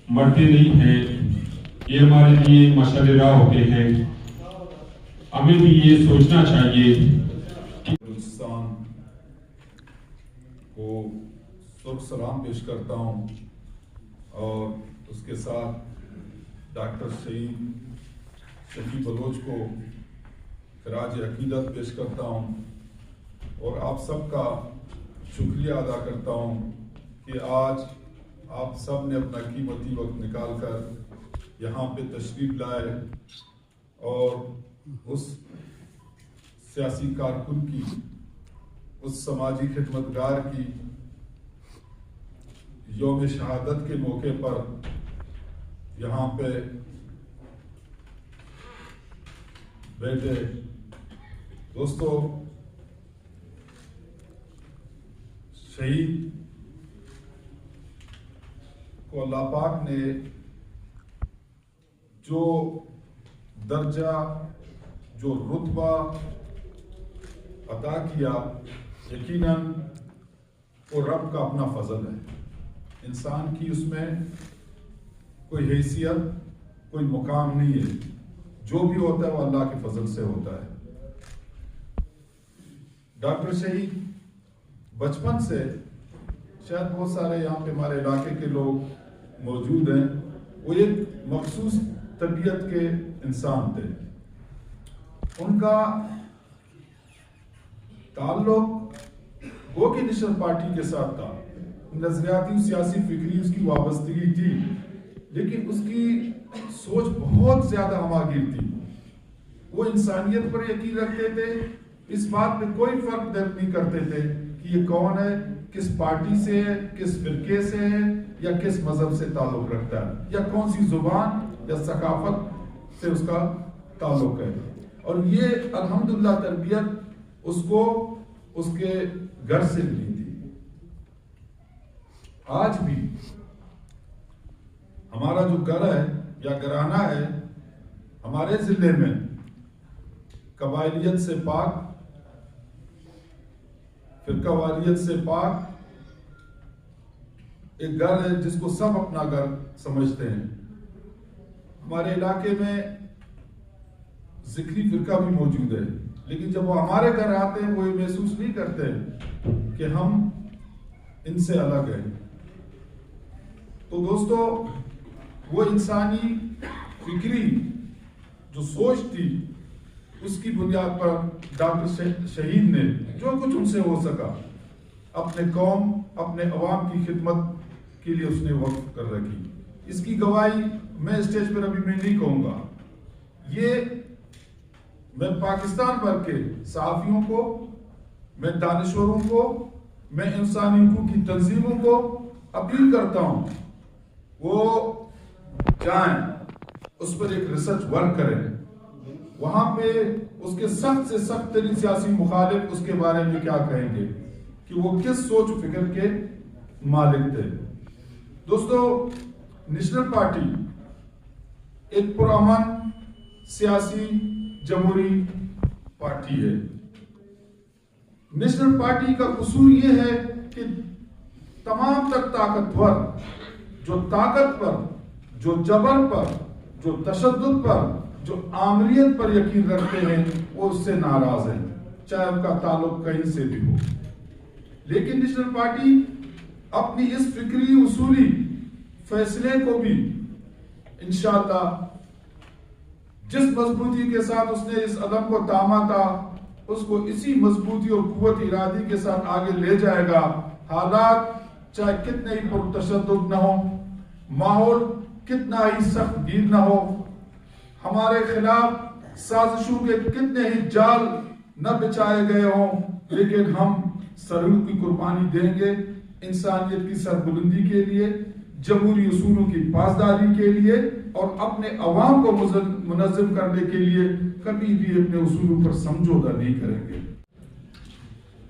مرتے نہیں ہیں، یہ ہمارے لیے مشعل راہ ہوتے ہیں۔ ہمیں بھی یہ سوچنا چاہیے کہ بلوچستان کو سرخ سلام پیش کرتا ہوں اور اس کے ساتھ ڈاکٹر شہید شفیع بلوچ کو خراج عقیدت پیش کرتا ہوں اور آپ سب کا شکریہ ادا کرتا ہوں کہ آج آپ سب نے اپنا قیمتی وقت نکال کر یہاں پہ تشریف لائے اور اس سیاسی کارکن کی، اس سماجی خدمتگار کی یوم شہادت کے موقع پر یہاں پہ بیٹھے۔ دوستو، شہید کو اللہ پاک نے جو درجہ، جو رتبہ عطا کیا، یقیناً وہ رب کا اپنا فضل ہے۔ انسان کی اس میں کوئی حیثیت، کوئی مقام نہیں ہے۔ جو بھی ہوتا ہے وہ اللہ کے فضل سے ہوتا ہے۔ ڈاکٹر شہید بچپن سے، شاید بہت سارے یہاں پہ ہمارے علاقے کے لوگ موجود ہیں، وہ ایک مخصوص طبیعت کے انسان تھے۔ ان کا تعلق وہ کہ نیشنل پارٹی کے ساتھ تھا، نظریاتی سیاسی فکری اس کی وابستگی تھی، لیکن اس کی سوچ بہت زیادہ ہماگیر تھی۔ وہ انسانیت پر یقین رکھتے تھے، اس بات میں کوئی فرق نہیں کرتے تھے کہ یہ کون ہے، کس پارٹی سے ہے، کس فرقے سے ہے، یا کس مذہب سے تعلق رکھتا ہے، یا کون سی زبان یا ثقافت سے اس کا تعلق ہے۔ اور یہ الحمدللہ تربیت اس کو اس کے گھر سے ملی تھی۔ آج بھی ہمارا جو گھر ہے یا گھرانہ ہے، ہمارے ضلع میں قبائلیت سے پاک، فرقہ واریت سے پاک ایک گھر ہے جس کو سب اپنا گھر سمجھتے ہیں۔ ہمارے علاقے میں ذکری فرقہ بھی موجود ہے، لیکن جب وہ ہمارے گھر آتے ہیں وہ یہ محسوس نہیں کرتے کہ ہم ان سے الگ ہیں۔ تو دوستو، وہ انسانی فکری جو سوچ تھی، اس کی بنیاد پر ڈاکٹر شہید نے جو کچھ ان سے ہو سکا اپنے قوم، اپنے عوام کی خدمت کے لیے اس نے وقف کر رکھی۔ اس کی گواہی میں اسٹیج پر ابھی میں نہیں کہوں گا، یہ میں پاکستان بھر کے صحافیوں کو، میں دانشوروں کو، میں انسانی حقوق کی تنظیموں کو اپیل کرتا ہوں، وہ جائیں، اس پر ایک ریسرچ ورک کریں، وہاں پہ اس کے سخت سے سخت ترین سیاسی مخالف اس کے بارے میں کیا کہیں گے کہ وہ کس سوچ و فکر کے مالک تھے۔ دوستو، نیشنل پارٹی ایک پرامن سیاسی جمہوری پارٹی ہے۔ نیشنل پارٹی کا اصول یہ ہے کہ تمام تر طاقتور جو طاقت پر، جو جبر پر، جو تشدد پر، جو آمریت پر یقین رکھتے ہیں، وہ اس سے ناراض ہیں، چاہے ان کا تعلق کہیں سے بھی ہو۔ لیکن نیشنل پارٹی اپنی اس فکری اصولی فیصلے کو بھی انشاءاللہ جس مضبوطی کے ساتھ اس نے اس عدم کو تاما تھا، اس کو اسی مضبوطی اور قوت ارادی کے ساتھ آگے لے جائے گا۔ حالات چاہے کتنے ہی پرتشدد نہ ہو، ماحول کتنا ہی سخت گیر نہ ہو، ہمارے خلاف سازشوں کے کتنے ہی جال نہ بچائے گئے ہوں، لیکن ہم سرحد کی قربانی دیں گے انسانیت کی سربلندی کے لیے، جمہوری اصولوں کی پاسداری کے لیے، اور اپنے عوام کو منظم کرنے کے لیے کبھی بھی اپنے اصولوں پر سمجھوتا نہیں کریں گے۔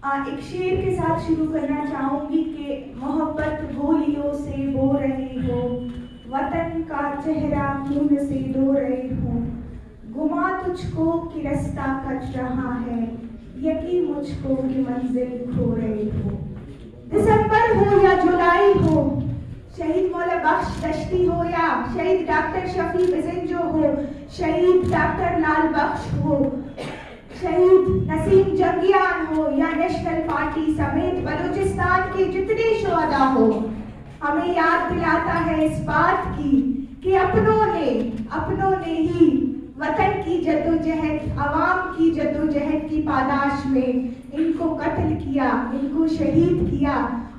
ایک شعر کے ساتھ شروع کرنا چاہوں گی کہ محبت گولیوں سے بو رہی ہو، وطن کا چہرہ خون سے دھو رہی ہوں، گما تجھ کو کہ رستہ کٹ رہا ہے، یقین مجھ کو کہ منزل کھو رہی ہو۔ دسمبر ہو یا جولائی ہو، शहीद मौला बख्श दश्ती हो या शहीद डॉक्टर शफी बिजंजो हो, शहीद डॉक्टर लाल बख्श हो, शहीद नसीम जंगियान हो या नेशनल पार्टी समेत बलूचिस्तान के जितने शुहदा हो, हमें याद दिलाता है इस बात की कि अपनों ने ही वतन की जद्दोजहद, अवाम की जद्दोजहद की पादाश में इनको कत्ल किया, इनको शहीद किया।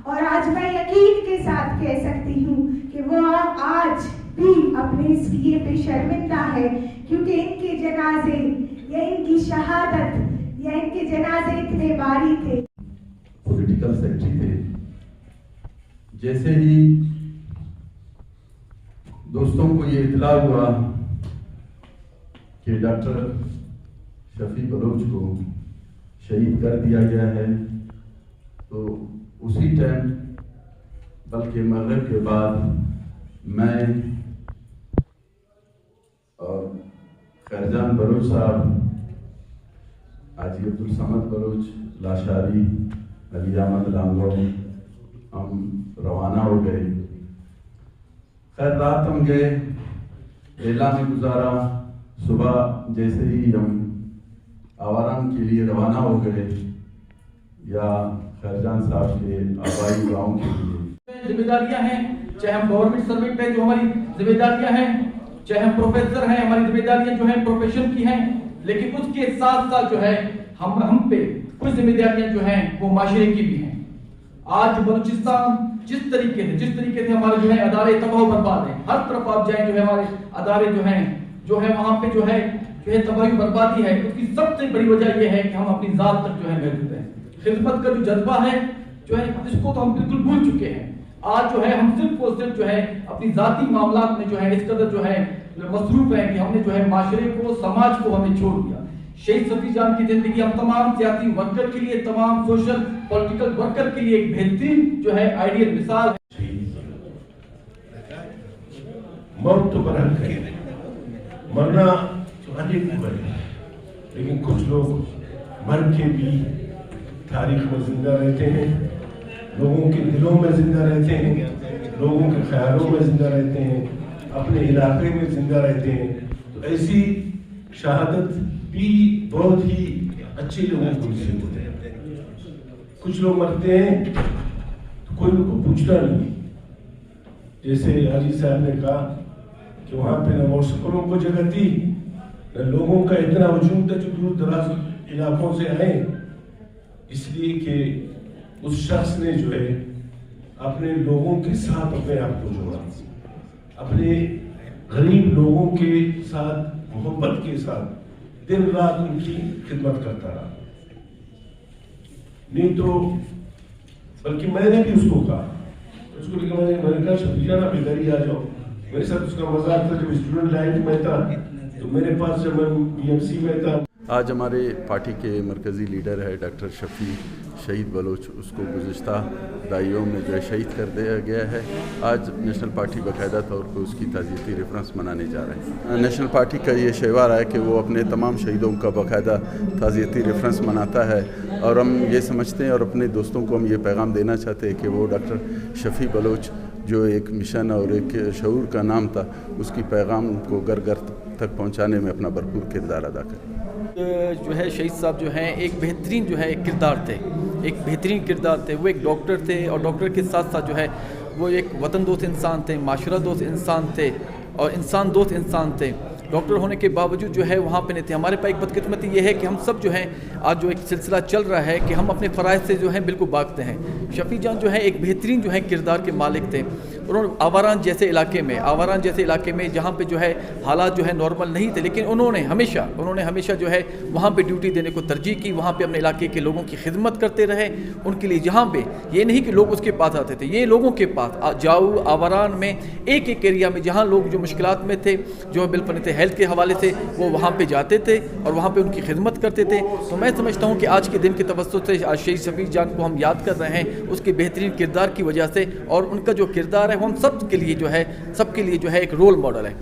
और आज मैं यकीन के साथ कह सकती हूँ कि वो आज भी अपने इस किए पे शर्मिंदा है, क्योंकि इनके जनाजे या इनकी शहादत या इनके जनाजे इतने भारी थे। पॉलिटिकल सेक्रेटरी थे। जैसे ही दोस्तों को ये इतला हुआ कि डॉक्टर शफी बलोच को शहीद कर दिया गया है, तो उसी टाइम बल्कि मगरिब के बाद मैं और खैरजान बलोच साहब, हाजी अब्दुल समद बलोच, लाशारी, अली अहमद लांगो, हम रवाना हो गए। खैर रात हम गए, लेला में गुजारा। सुबह जैसे ही हम आवाराम के लिए रवाना हो गए या खैरजान साहब के आबाई गाँव के लिए। जिम्मेदारियां हैं, चाहे हम गवर्नमेंट सर्वेंट हैं, जो हमारी जिम्मेदारियां हैं, चाहे हम प्रोफेसर हैं, हमारी जिम्मेदारियां जो हैं प्रोफेशन की हैं, लेकिन उसके साथ साथ जो है हम पे कुछ जिम्मेदारियां जो हैं वो माशरे की भी हैं। आज बलूचिस्तान जिस तरीके से हमारे जो है अदारे तबाह बर्बाद हैं, हर तरफ आप जाएं जो है हमारे अदारे जो है वहाँ पे जो है तबाही बर्बादी है। उसकी सबसे बड़ी वजह यह है कि हम अपनी जात तक जो है महदूद हैं। खिदमत का जो जज्बा है जो है इसको तो हम बिल्कुल भूल चुके हैं। आज जो है हम सिर्फ और सिर्फ जो है अपनी जाती मामलात में जो है इस कदर जो है मसरूफ है कि हमने जो है माशरे को, समाज को हमने छोड़ दिया। शहीद शफी जान की जिंदगी हम तमाम सियासी वर्कर के लिए, तमाम सोशल पॉलिटिकल वर्कर के लिए एक बेहतरीन जो है आइडियल मिसाल है। मौत तो बरहक है, मरना तो अनेक है, लेकिन कुछ लोग मर के भी तारीख में जिंदा रहते हैं, लोगों के दिलों में जिंदा रहते हैं, लोगों के ख्यालों में जिंदा रहते हैं, अपने इलाके में जिंदा रहते हैं। तो ऐसी शहादत भी बहुत ही अच्छे लोगों को नसीब होते हैं। कुछ लोग मरते हैं तो कोई उनको पूछता नहीं, जैसे हाजी साहब ने कहा कि वहाँ पे न मोटरसाइकिलों को जगह थी, न लोगों का इतना हजूम था जो दूर दराज इलाकों से आए, इसलिए कि उस शख्स ने जो है अपने लोगों के साथ अपने आप को जोड़ा, अपने गरीब लोगों के साथ मोहब्बत के साथ दिन रात उनकी खिदमत करता रहा। नहीं तो बल्कि मैंने भी उसको कहा, उसको लिखा, मैंने कहा शफी जान आप इधर ही आ जाओ। मेरे साथ उसका मजाक था, जब स्टूडेंट लाइफ में था तो मेरे पास जब मैं बीएमसी में था। आज हमारे पार्टी के मरकज़ी लीडर है डॉक्टर शफी शहीद बलोच, उसको गुज़िश्ता दाइयों में जो है शहीद कर दिया गया है। आज नेशनल पार्टी बाकायदा तौर पर उसकी ताज़ियती रेफरेंस मनाने जा रहे हैं। नेशनल पार्टी का ये शैवार है कि वो अपने तमाम शहीदों का बाकायदा ताज़ियती रेफरेंस मनाता है, और हम ये समझते हैं और अपने दोस्तों को हम ये पैगाम देना चाहते हैं कि वो डॉक्टर शफी बलोच जो एक मिशन और एक शऊर का नाम था, उसकी पैगाम को घर घर तक पहुँचाने में अपना भरपूर किरदार अदा करें। जो है शहीद साहब जो हैं एक बेहतरीन जो है किरदार थे, एक बेहतरीन किरदार थे। वो एक डॉक्टर थे और डॉक्टर के साथ साथ जो है वो एक वतन दोस्त इंसान थे, माशरा दोस्त इंसान थे और इंसान दोस्त इंसान थे। डॉक्टर होने के बावजूद जो है वहाँ पे नहीं थे। हमारे पास एक बदकिस्मती ये है कि हम सब जो हैं आज जो एक सिलसिला चल रहा है कि हम अपने फ़राइज़ से जो है बिल्कुल भागते हैं। शफी जान जो है एक बेहतरीन जो है किरदार के मालिक थे। उन्होंने आवारान जैसे इलाके में जहाँ पे जो है हालात जो है नॉर्मल नहीं थे, लेकिन उन्होंने हमेशा जो है वहाँ पे ड्यूटी देने को तरजीह की, वहाँ पे अपने इलाके के लोगों की खिदमत करते रहे। उनके लिए जहाँ पे ये नहीं कि लोग उसके पास आते थे, ये लोगों के पास जाऊ आवारान में एक एक एरिया में जहाँ लोग जो मुश्किलात में थे, जो बिल्कुल थे हेल्थ के हवाले से, वो वहाँ पे जाते थे और वहाँ पे उनकी खिदमत करते थे। तो मैं समझता हूँ कि आज के दिन के तवज्जुह से आज शहीद शफी जान को हम याद कर रहे हैं उसके बेहतरीन किरदार की वजह से, और उनका जो किरदार है वो हम सब के लिए जो है एक रोल मॉडल है।